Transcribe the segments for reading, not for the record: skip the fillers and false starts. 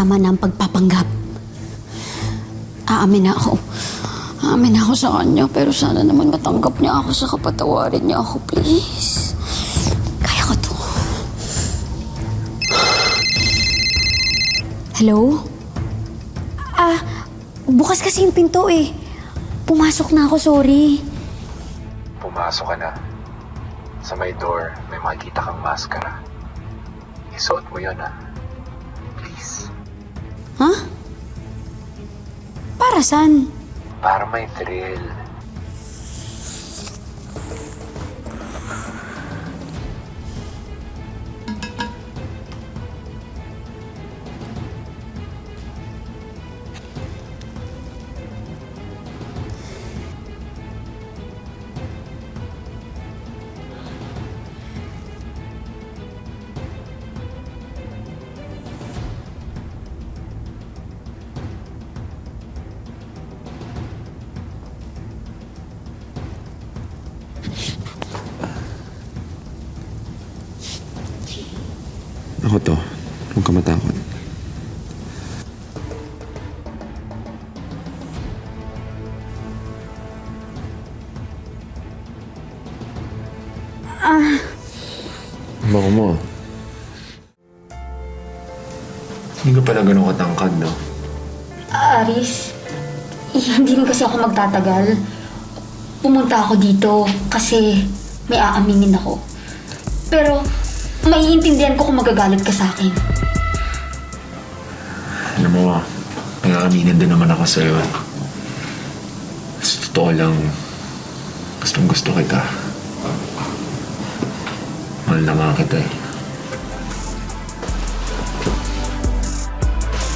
tama na ang pagpapanggap. Aamin na ako. Aamin na ako sa kanya, pero sana naman matanggap niya ako sa kapatawarin niya ako, please. Kaya ko to. Hello? Bukas kasi yung pinto eh. Pumasok na ako, sorry. Pumasok ka na. Sa may door, may makikita kang maskara. Isuot mo yun, ha? Please. Ha? Para saan? Para may thrill. Ako to. Huwag ka matakot. Bango mo. Hindi ka pala ganun katangkad, no? Aris, hindi rin kasi ako magtatagal. Pumunta ako dito kasi may aaminin ako. Pero maiintindihan ko kung magagalit ka sa akin. Alam mo, nag-aaminin din naman ako sa'yo. Sa totoo lang, gustong gusto kita. Mahal na nga kita eh.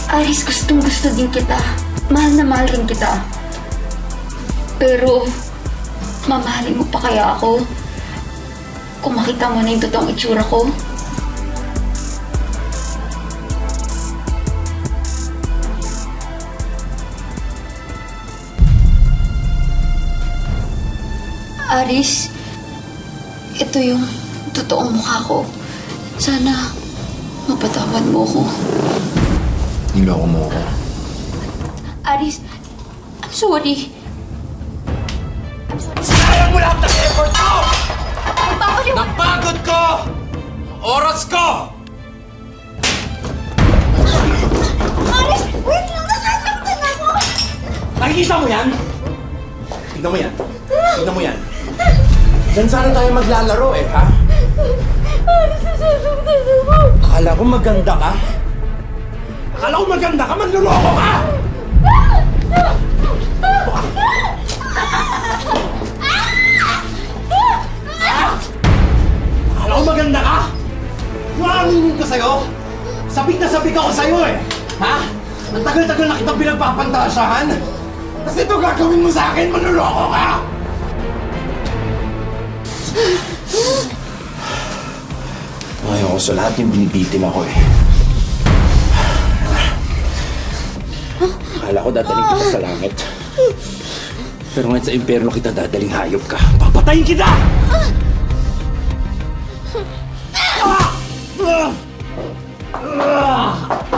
Aris, gustong gusto din kita. Mahal na mahal rin kita. Pero, mamahalin mo pa kaya ako? Kung makita mo na yung totoong itsura ko? Aris, ito yung totoong mukha ko. Sana mapatawad mo ko. Niloko mo ako. Aris, I'm sorry. Sayang mo lahat ng effort ko! Babaliw! Napagod ko! Oras ko! Aris, wait lang! Nasasaktan ako! Nakikita mo yan? Tignan mo yan. Tignan mo yan. Diyan sana tayo maglalaro eh, ha? Aris, nasasaktan ako! Akala ko maganda ka? Akala ko maganda ka? Manluloko ka! Akala ko maganda ka? Maaminin ko sa'yo? Sabik na sabik ako sa'yo eh! Ha? Ang tagal-tagal na kitang pinagpapantasyahan! Kasi ito gagawin mo sa akin, manluloko ka! Ayaw ko sa lahat yung binibitin ako eh. Akala ko dadaling kita sa langit. Pero ngayon sa impyerno kita dadaling hayop ka. Papatayin kita! Ah! Ah! Ah!